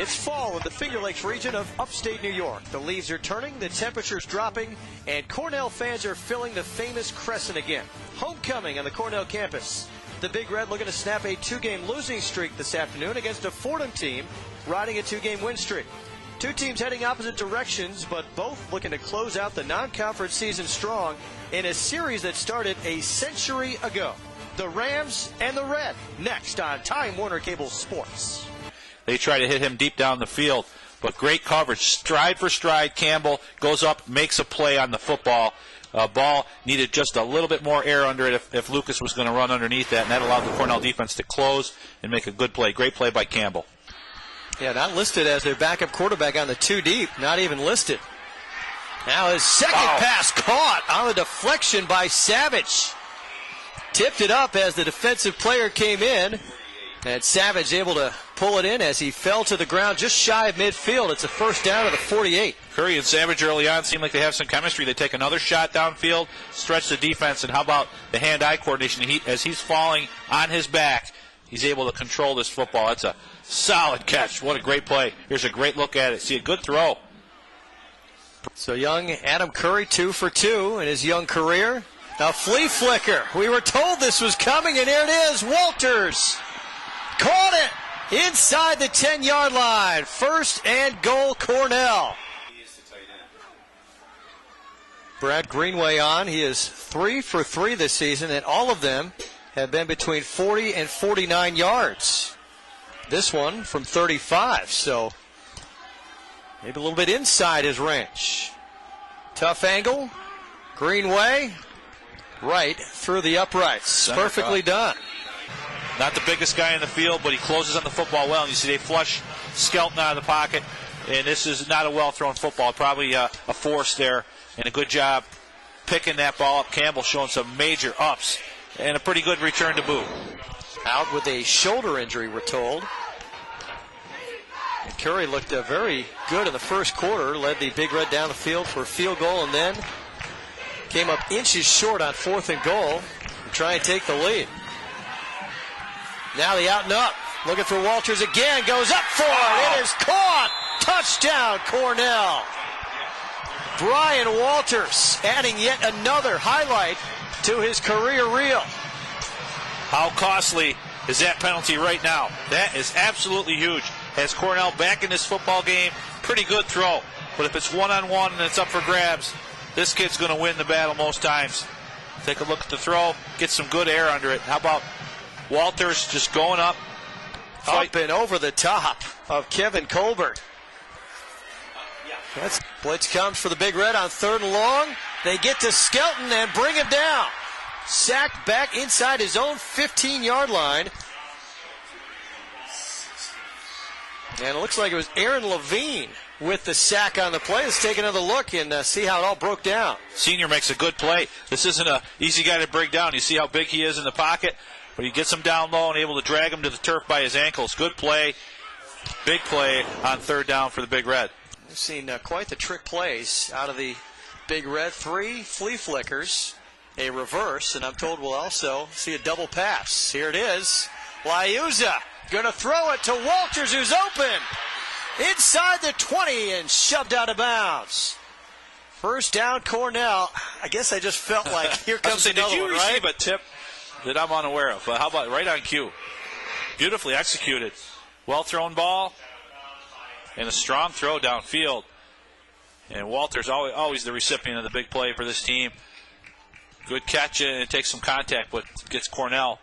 It's fall in the Finger Lakes region of upstate New York. The leaves are turning, the temperature's dropping, and Cornell fans are filling the famous Crescent again. Homecoming on the Cornell campus. The Big Red looking to snap a 2-game losing streak this afternoon against a Fordham team riding a 2-game win streak. Two teams heading opposite directions, but both looking to close out the non-conference season strong in a series that started a century ago. The Rams and the Red, next on Time Warner Cable Sports. They try to hit him deep down the field, but great coverage. Stride for stride, Campbell goes up, makes a play on the football. Ball needed just a little bit more air under it if Lucas was going to run underneath that, and that allowed the Cornell defense to close and make a good play. Great play by Campbell. Yeah, not listed as their backup quarterback on the 2 deep, not even listed. Now his second pass caught on a deflection by Savage. Tipped it up as the defensive player came in, and Savage able to pull it in as he fell to the ground just shy of midfield. It's a first down to the 48. Curry and Savage early on seem like they have some chemistry. They take another shot downfield, stretch the defense, and how about the hand-eye coordination? As he's falling on his back, he's able to control this football. That's a solid catch. What a great play. Here's a great look at it. See, a good throw. So young Adam Curry 2 for 2 in his young career. A flea flicker. We were told this was coming, and here it is. Walters caught it inside the 10-yard line. First and goal, Cornell. Brad Greenway on. He is 3 for 3 this season, and all of them have been between 40 and 49 yards. This one from 35, so maybe a little bit inside his range. Tough angle. Greenway right through the uprights. Center perfectly done. Not the biggest guy in the field, but he closes on the football well. And you see they flush Skelton out of the pocket. And this is not a well-thrown football. Probably a force there. And a good job picking that ball up. Campbell showing some major ups. And a pretty good return to boot. Out with a shoulder injury, we're told. And Curry looked very good in the first quarter. Led the Big Red down the field for a field goal. And then came up inches short on 4th and goal to try and take the lead. Now the out and up. Looking for Walters again. Goes up for it. It is caught. Touchdown, Cornell. Brian Walters adding yet another highlight to his career reel. How costly is that penalty right now? That is absolutely huge. Has Cornell back in this football game. Pretty good throw. But if it's one-on-one and it's up for grabs, this kid's going to win the battle most times. Take a look at the throw. Get some good air under it. How about Walters just going up? Up and over the top of Kevin Colbert. That's blitz comes for the Big Red on 3rd and long. They get to Skelton and bring him down. Sacked back inside his own 15-yard line. And it looks like it was Aaron Levine with the sack on the play. Let's take another look and see how it all broke down. Senior makes a good play. This isn't an easy guy to break down. You see how big he is in the pocket, but he gets him down low and able to drag him to the turf by his ankles. Good play. Big play on 3rd down for the Big Red. We've seen quite the trick plays out of the Big Red. 3 flea flickers, a reverse, and I'm told we'll also see a double pass. Here it is. Liuza going to throw it to Walters, who's open inside the 20 and shoved out of bounds. First down, Cornell. I guess I just felt like here comes another one, right? Did you receive a tip that I'm unaware of? But how about right on cue? Beautifully executed. Well-thrown ball and a strong throw downfield. And Walters always the recipient of the big play for this team. Good catch, and it takes some contact, but gets Cornell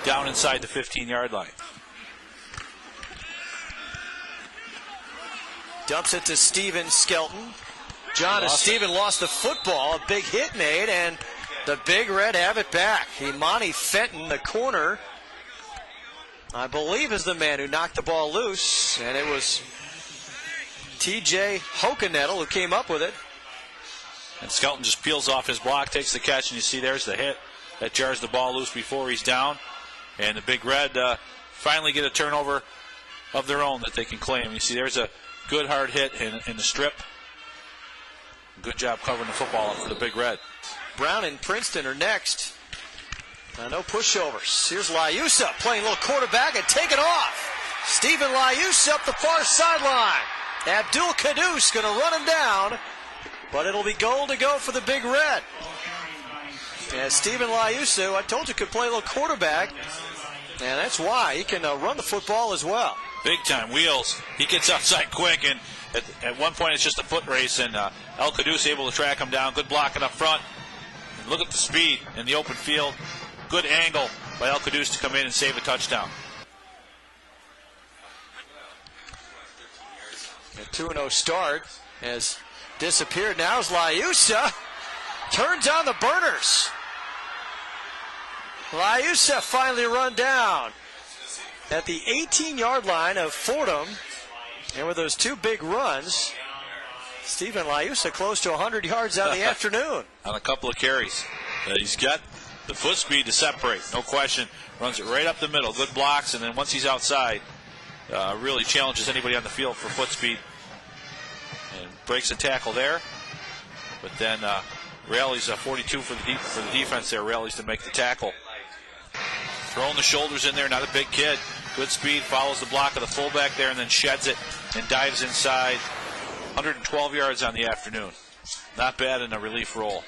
down inside the 15-yard line. Dumps it to Steven Skelton. John and Steven lost the football. A big hit made, and the Big Red have it back. Imani Fenton, the corner, I believe is the man who knocked the ball loose, and it was T.J. Hokenettle who came up with it. And Skelton just peels off his block, takes the catch, and you see there's the hit that jars the ball loose before he's down. And the Big Red finally get a turnover of their own that they can claim. You see there's a good hard hit in the strip. Good job covering the football up for the Big Red. Brown and Princeton are next. No pushovers. Here's Liusa playing a little quarterback and taking off. Stephen Lius up the far sideline. Abdul Kadus going to run him down, but it'll be goal to go for the Big Red. And Stephen Lius, I told you, could play a little quarterback, and that's why he can run the football as well. Big time wheels. He gets outside quick, and at one point it's just a foot race, and El Kadus able to track him down. Good blocking up front. And look at the speed in the open field. Good angle by El Kadus to come in and save a touchdown. A 2-0 start has disappeared. Now is Liusa. Turns on the burners. Liusa finally run down at the 18-yard line of Fordham. And with those two big runs, Stephen Liusa close to 100 yards on the afternoon. On a couple of carries. He's got the foot speed to separate, no question. Runs it right up the middle. Good blocks, and then once he's outside, really challenges anybody on the field for foot speed. And breaks a tackle there. But then rallies 42 for the defense there. Rallies to make the tackle. Throwing the shoulders in there, not a big kid. Good speed, follows the block of the fullback there, and then sheds it and dives inside. 112 yards on the afternoon. Not bad in a relief roll.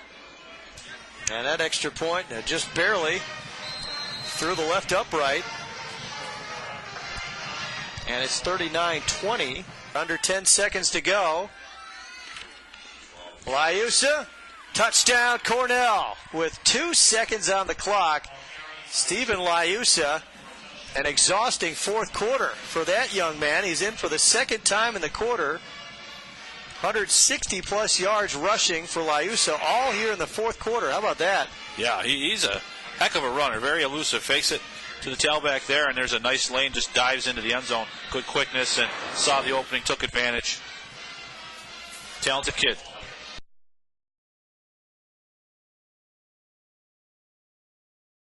And that extra point just barely through the left upright. And it's 39-20. Under 10 seconds to go. Liusa, touchdown Cornell with 2 seconds on the clock. Stephen Liusa, an exhausting fourth quarter for that young man. He's in for the second time in the quarter. 160-plus yards rushing for Liusa, all here in the fourth quarter. How about that? Yeah, he's a heck of a runner. Very elusive. Fakes it to the tailback there, and there's a nice lane. Just dives into the end zone. Good quickness, and saw the opening, took advantage. Talented kid.